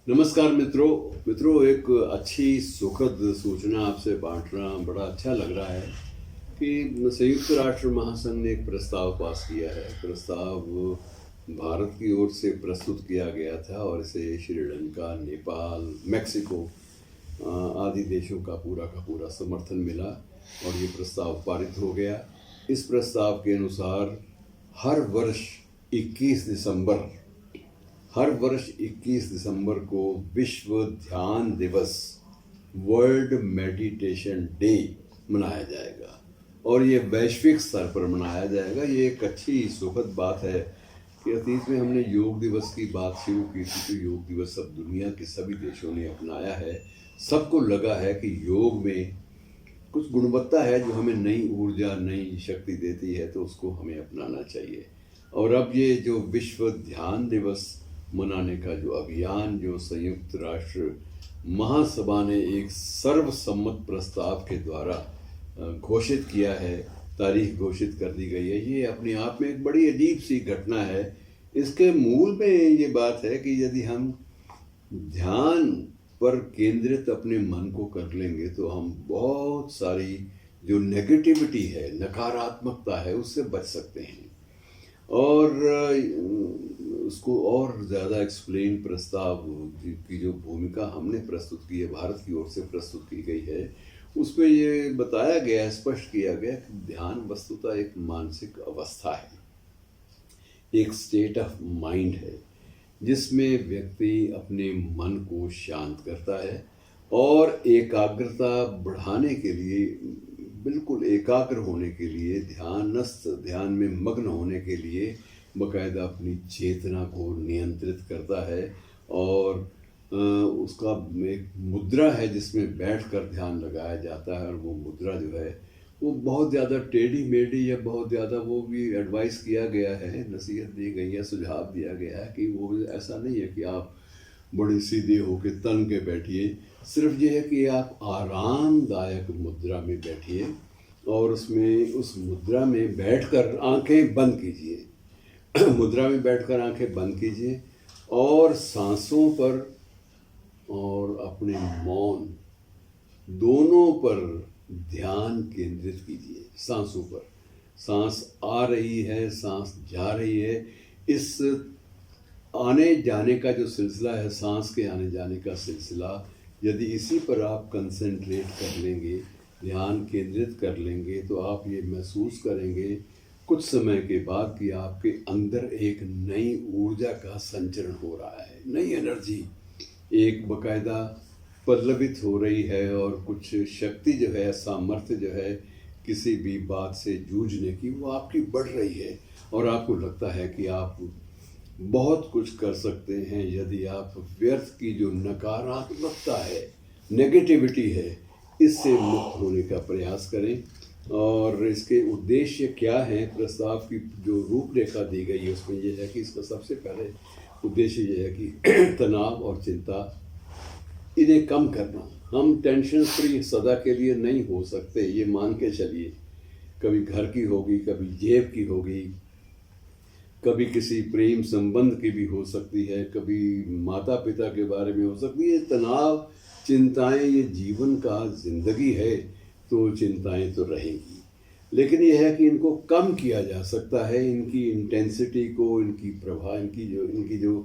नमस्कार मित्रों, एक अच्छी सुखद सूचना आपसे बांटना बड़ा अच्छा लग रहा है कि संयुक्त राष्ट्र महासंघ ने एक प्रस्ताव पास किया है। प्रस्ताव भारत की ओर से प्रस्तुत किया गया था और इसे श्रीलंका, नेपाल, मेक्सिको आदि देशों का पूरा समर्थन मिला और ये प्रस्ताव पारित हो गया। इस प्रस्ताव के अनुसार हर वर्ष 21 दिसंबर हर वर्ष 21 दिसंबर को विश्व ध्यान दिवस, वर्ल्ड मेडिटेशन डे मनाया जाएगा और ये वैश्विक स्तर पर मनाया जाएगा। ये एक अच्छी सुखद बात है कि अतीत में हमने योग दिवस की बात शुरू की थी, तो योग दिवस सब दुनिया के सभी देशों ने अपनाया है। सबको लगा है कि योग में कुछ गुणवत्ता है जो हमें नई ऊर्जा, नई शक्ति देती है, तो उसको हमें अपनाना चाहिए। और अब ये जो विश्व ध्यान दिवस मनाने का जो अभियान, जो संयुक्त राष्ट्र महासभा ने एक सर्वसम्मत प्रस्ताव के द्वारा घोषित किया है, तारीख घोषित कर दी गई है, ये अपने आप में एक बड़ी अजीब सी घटना है। इसके मूल में ये बात है कि यदि हम ध्यान पर केंद्रित अपने मन को कर लेंगे तो हम बहुत सारी जो नेगेटिविटी है, नकारात्मकता है, उससे बच सकते हैं। और उसको और ज़्यादा एक्सप्लेन प्रस्ताव की जो भूमिका हमने प्रस्तुत की है, भारत की ओर से प्रस्तुत की गई है, उसमें ये बताया गया, स्पष्ट किया गया कि ध्यान वस्तुतः एक मानसिक अवस्था है, एक स्टेट ऑफ माइंड है, जिसमें व्यक्ति अपने मन को शांत करता है और एकाग्रता बढ़ाने के लिए, बिल्कुल एकाग्र होने के लिए, ध्यान में मग्न होने के लिए बाकायदा अपनी चेतना को नियंत्रित करता है। और उसका एक मुद्रा है जिसमें बैठकर ध्यान लगाया जाता है, और वो मुद्रा जो है वो बहुत ज़्यादा टेढ़ी मेढ़ी या बहुत ज़्यादा, वो भी एडवाइस किया गया है, नसीहत दी गई है, सुझाव दिया गया है कि वो ऐसा नहीं है कि आप बड़े सीधे होके तन के बैठिए। सिर्फ ये है कि आप आरामदायक मुद्रा में बैठिए और उसमें, उस मुद्रा में बैठकर आंखें बंद कीजिए मुद्रा में बैठकर आंखें बंद कीजिए और सांसों पर और अपने मौन दोनों पर ध्यान केंद्रित कीजिए। सांसों पर, सांस आ रही है, सांस जा रही है, इस आने जाने का जो सिलसिला है, सांस के आने जाने का सिलसिला, यदि इसी पर आप कंसंट्रेट कर लेंगे, ध्यान केंद्रित कर लेंगे, तो आप ये महसूस करेंगे कुछ समय के बाद कि आपके अंदर एक नई ऊर्जा का संचरण हो रहा है, नई एनर्जी एक बाकायदा पल्लवित हो रही है, और कुछ शक्ति जो है, सामर्थ्य जो है किसी भी बात से जूझने की, वो आपकी बढ़ रही है और आपको लगता है कि आप बहुत कुछ कर सकते हैं यदि आप व्यर्थ की जो नकारात्मकता है, नेगेटिविटी है, इससे मुक्त होने का प्रयास करें। और इसके उद्देश्य क्या हैं, प्रस्ताव की जो रूपरेखा दी गई है उसमें यह है कि इसका सबसे पहले उद्देश्य यह है कि तनाव और चिंता, इन्हें कम करना। हम टेंशन फ्री सदा के लिए नहीं हो सकते, ये मान के चलिए। कभी घर की होगी, कभी जेब की होगी, कभी किसी प्रेम संबंध की भी हो सकती है, कभी माता पिता के बारे में हो सकती है। तनाव, चिंताएं, ये जीवन का जिंदगी है, तो चिंताएं तो रहेंगी, लेकिन यह है कि इनको कम किया जा सकता है, इनकी इंटेंसिटी को, इनकी प्रभाव, इनकी जो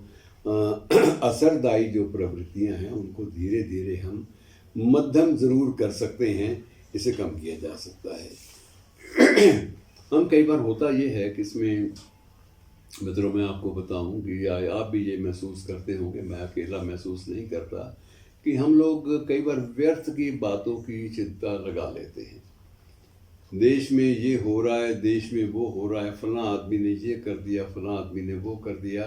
असरदायी जो प्रवृत्तियां हैं, उनको धीरे धीरे हम मध्यम ज़रूर कर सकते हैं, इसे कम किया जा सकता है। हम कई बार होता ये है कि इसमें मित्रों, मैं आपको बताऊं कि आप भी ये महसूस करते होंगे, मैं अकेला महसूस नहीं करता, कि हम लोग कई बार व्यर्थ की बातों की चिंता लगा लेते हैं। देश में ये हो रहा है, देश में वो हो रहा है, फलां आदमी ने ये कर दिया, फलां आदमी ने वो कर दिया।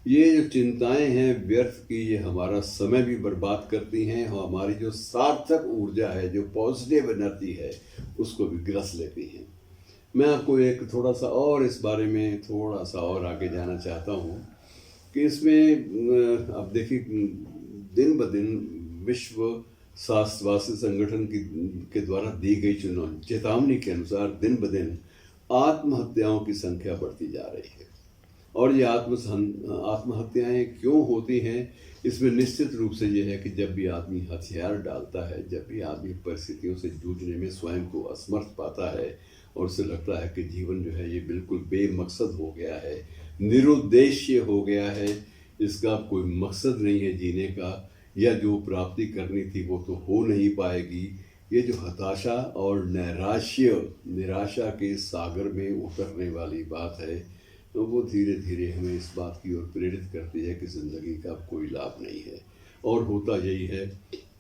ये जो चिंताएं हैं व्यर्थ की, ये हमारा समय भी बर्बाद करती हैं और हमारी जो सार्थक ऊर्जा है, जो पॉजिटिव एनर्जी है, उसको भी ग्रस लेती हैं। मैं आपको एक थोड़ा सा और इस बारे में थोड़ा सा और आगे जाना चाहता हूँ कि इसमें अब देखिए, दिन ब दिन विश्व स्वास्थ्य संगठन के द्वारा दी गई चेतावनी के अनुसार दिन ब दिन आत्महत्याओं की संख्या बढ़ती जा रही है। और ये आत्महत्याएं क्यों होती हैं, इसमें निश्चित रूप से यह है कि जब भी आदमी हथियार डालता है, जब भी आदमी परिस्थितियों से जूझने में स्वयं को असमर्थ पाता है और उसे लगता है कि जीवन जो है ये बिल्कुल बेमकसद हो गया है, निरुद्देश्य हो गया है, इसका कोई मकसद नहीं है जीने का, या जो प्राप्ति करनी थी वो तो हो नहीं पाएगी, ये जो हताशा और निराशा के सागर में उतरने वाली बात है, तो वो धीरे धीरे हमें इस बात की ओर प्रेरित करती है कि ज़िंदगी का कोई लाभ नहीं है। और होता यही है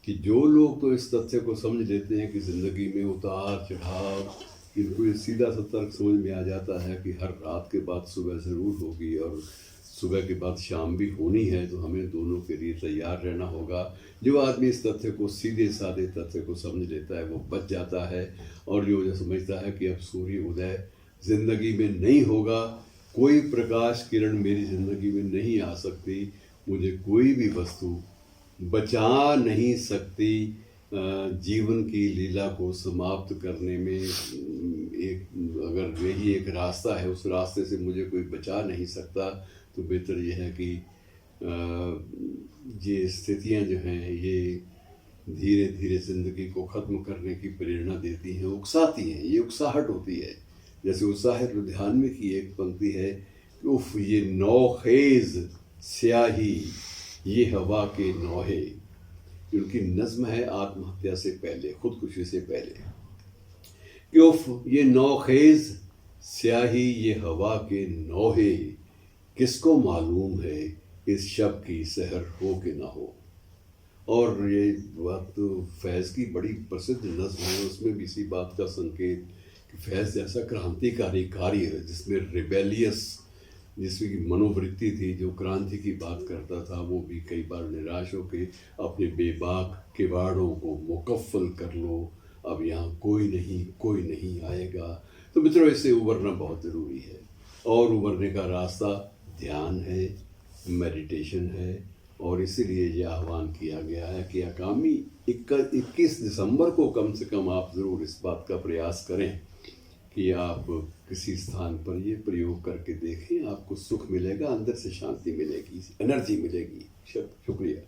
कि जो लोग तो इस तथ्य को समझ लेते हैं कि ज़िंदगी में उतार चढ़ाव, इनको ये सीधा सा तर्क समझ में आ जाता है कि हर रात के बाद सुबह ज़रूर होगी और सुबह के बाद शाम भी होनी है, तो हमें दोनों के लिए तैयार रहना होगा। जो आदमी इस तथ्य को, सीधे साधे तथ्य को समझ लेता है, वो बच जाता है। और जो समझता है कि अब सूर्य उदय ज़िंदगी में नहीं होगा, कोई प्रकाश किरण मेरी ज़िंदगी में नहीं आ सकती, मुझे कोई भी वस्तु बचा नहीं सकती जीवन की लीला को समाप्त करने में। एक अगर यही एक रास्ता है, उस रास्ते से मुझे कोई बचा नहीं सकता, तो बेहतर यह है कि ये स्थितियां जो हैं ये धीरे धीरे ज़िंदगी को ख़त्म करने की प्रेरणा देती हैं, उकसाती हैं। ये उकसाहट होती है, जैसे उत्साहित लुधियानवी की एक पंक्ति है कि उफ ये नौखेज़ स्याही ये हवा के नौहे। उनकी नज़्म है आत्महत्या से पहले, खुदकुशी से पहले, कि उफ ये नौखेज़ स्याही ये हवा के नौहे, किसको मालूम है इस शब की सहर हो कि ना हो। और ये बात तो फैज़ की बड़ी प्रसिद्ध नज़्म है, उसमें भी इसी बात का संकेत कि फैज़ जैसा क्रांतिकारी कार्य है जिसमें रिबेलियस, जिसकी मनोवृत्ति थी, जो क्रांति की बात करता था, वो भी कई बार निराश होकर अपने बेबाक किवाड़ों को मुकफ्फल कर लो, अब यहाँ कोई नहीं आएगा। तो मित्रों, इससे उबरना बहुत ज़रूरी है, और उबरने का रास्ता ध्यान है, मेडिटेशन है। और इसीलिए यह आह्वान किया गया है कि आगामी 21 दिसंबर को कम से कम आप ज़रूर इस बात का प्रयास करें कि आप किसी स्थान पर ये प्रयोग करके देखें, आपको सुख मिलेगा, अंदर से शांति मिलेगी, एनर्जी मिलेगी। शुक्रिया।